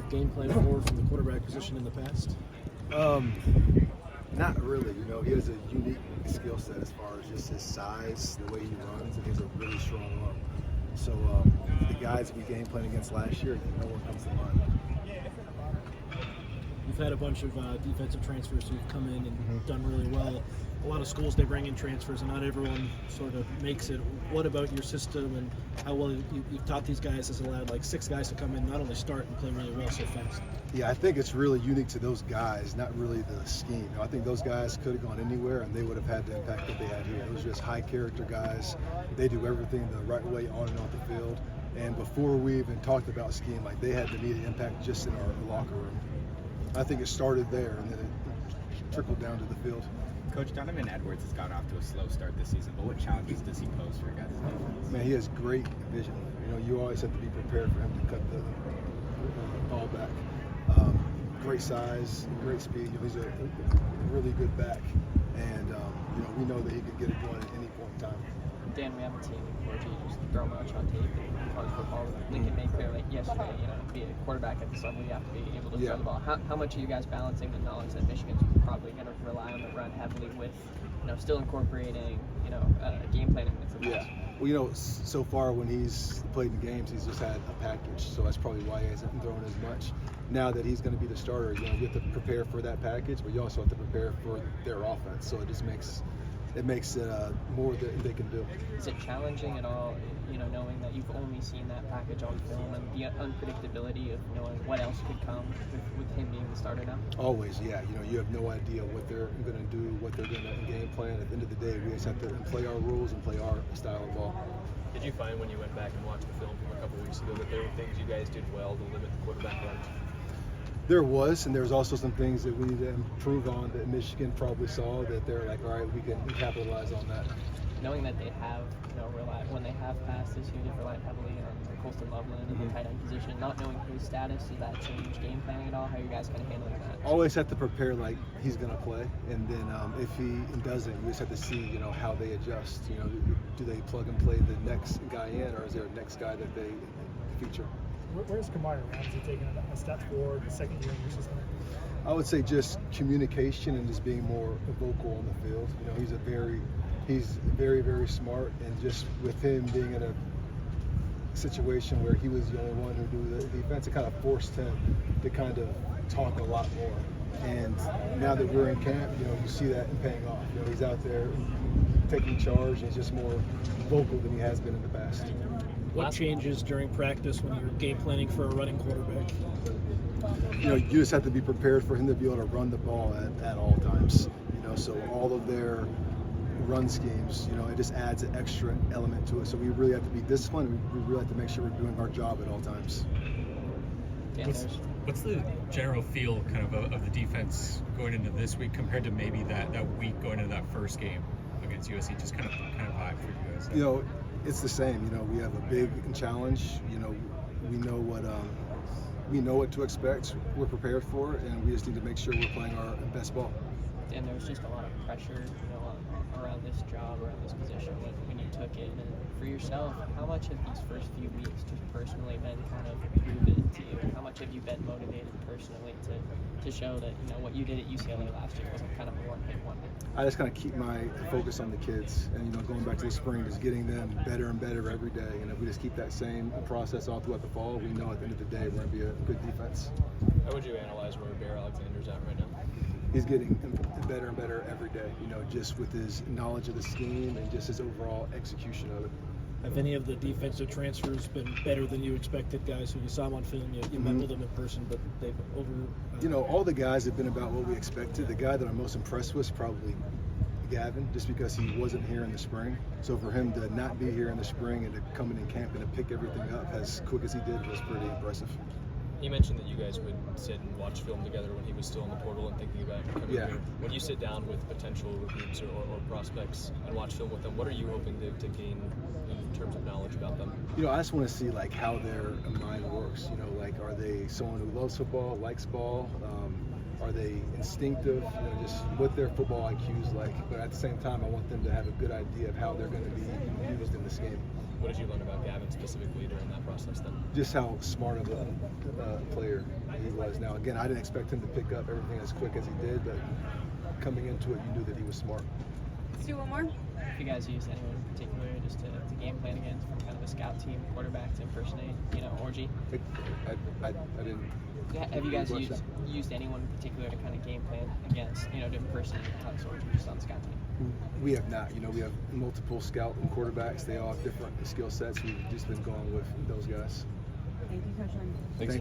Game plan forward from the quarterback position in the past? Not really. He has a unique skill set as far as just his size, the way he runs, and he has a really strong arm. So the guys we game plan against last year, no one comes to mind. You've had a bunch of defensive transfers who've come in and done really well. A lot of schools, they bring in transfers, and not everyone sort of makes it. What about your system and how well you've taught these guys has allowed like 6 guys to come in, not only start and play really well so fast? Yeah, I think it's really unique to those guys, not really the scheme. I think those guys could have gone anywhere, and they would have had the impact that they had here. Those are just high-character guys. They do everything the right way on and off the field. And before we even talked about scheme, like they had the immediate impact just in our locker room. I think it started there, and then it trickled down to the field. Coach, Donovan Edwards has gotten off to a slow start this season, but what challenges does he pose for guys? Man, he has great vision. You always have to be prepared for him to cut the ball back. Great size, great speed. He's a really good back, and we know that he could get it going at any point in time. Dan, we haven't seen Georgie just throw much on tape in college football. Lincoln made clear, like yesterday, to be a quarterback at this level, you have to be able to throw the ball. How much are you guys balancing the knowledge that Michigan's probably going to rely on the run heavily with, still incorporating, game planning with the pass? Well, so far when he's played in games, he's just had a package, so that's probably why he hasn't thrown as much. Now that he's going to be the starter, you have to prepare for that package, but you also have to prepare for their offense. So it just makes it more that they can do. Is it challenging at all, knowing that you've only seen that package on film and the unpredictability of knowing what else could come with him being the starter now? Always, yeah. You have no idea what they're going to do, what they're going to game plan. At the end of the day, we just have to play our rules and play our style of ball. Did you find when you went back and watched the film from a couple weeks ago that there were things you guys did well to limit the quarterback runs? There was, and there was also some things that we need to improve on that Michigan probably saw that they're like, all right, we can capitalize on that. Knowing that they have, when they have passed this year, they've relied heavily on Colston Loveland in the tight end position. Not knowing his status, does that change game planning at all? How are you guys kind of handling that? Always have to prepare like he's going to play, and then if he doesn't, you just have to see, how they adjust. Do they plug and play the next guy in, or is there a next guy that they feature? Where's Kamari Ramsey taking a step forward the second year in your system? I would say just communication and just being more vocal on the field. He's very, very smart, and just with him being in a situation where he was the only one who do the defense, it kind of forced him to kind of talk a lot more. And now that we're in camp, you see that paying off. He's out there taking charge, and he's just more vocal than he has been in the past. What changes during practice when you're game planning for a running quarterback? You just have to be prepared for him to be able to run the ball at all times. So all of their run schemes, it just adds an extra element to it. So we really have to be disciplined. We really have to make sure we're doing our job at all times. What's the general feel kind of the defense going into this week compared to maybe that week going into that first game against USC? Just kind of vibe for you guys. It's the same. We have a big challenge. We know what to expect. We're prepared for it, and we just need to make sure we're playing our best ball. And there's just a lot of pressure, around this job, around this position when you took it. And for yourself, how much have these first few weeks just personally been kind of proven to you? How much have you been motivated personally to show that what you did at UCLA last year wasn't kind of a one-hit wonder? I just kind of keep my focus on the kids, and going back to the spring, just getting them better and better every day. And if we just keep that same process all throughout the fall, we know at the end of the day we're going to be a good defense. How would you analyze where Bear Alexander's at right now? He's getting better and better every day, just with his knowledge of the scheme and just his overall execution of it. Have any of the defensive transfers been better than you expected, guys who you saw them on film? You met with them in person, but they've all the guys have been about what we expected. The guy that I'm most impressed with is probably Gavin, just because he wasn't here in the spring. So for him to not be here in the spring and to come in camp and to pick everything up as quick as he did was pretty impressive. He mentioned that you guys would sit and watch film together when he was still in the portal and thinking about coming here. When you sit down with potential recruits or prospects and watch film with them, what are you hoping to gain in terms of knowledge about them? I just want to see how their mind works. Are they someone who loves football, likes ball? Are they instinctive? Just what their football IQ is like. But at the same time, I want them to have a good idea of how they're going to be used in this game. What did you learn about Gavin specifically during that process then? Just how smart of a player was. Now, again, I didn't expect him to pick up everything as quick as he did, but coming into it, you knew that he was smart. Let's do one more. If you guys used anyone in particular just to game plan against from kind of a scout team, quarterback to impersonate, Orgy? I didn't. Have you guys used anyone in particular to kind of game plan against, to impersonate Alex Orgy just on the scout team? We have not. We have multiple scout and quarterbacks. They all have different skill sets. We've just been going with those guys. Thank you, Coach Lynn. Thanks.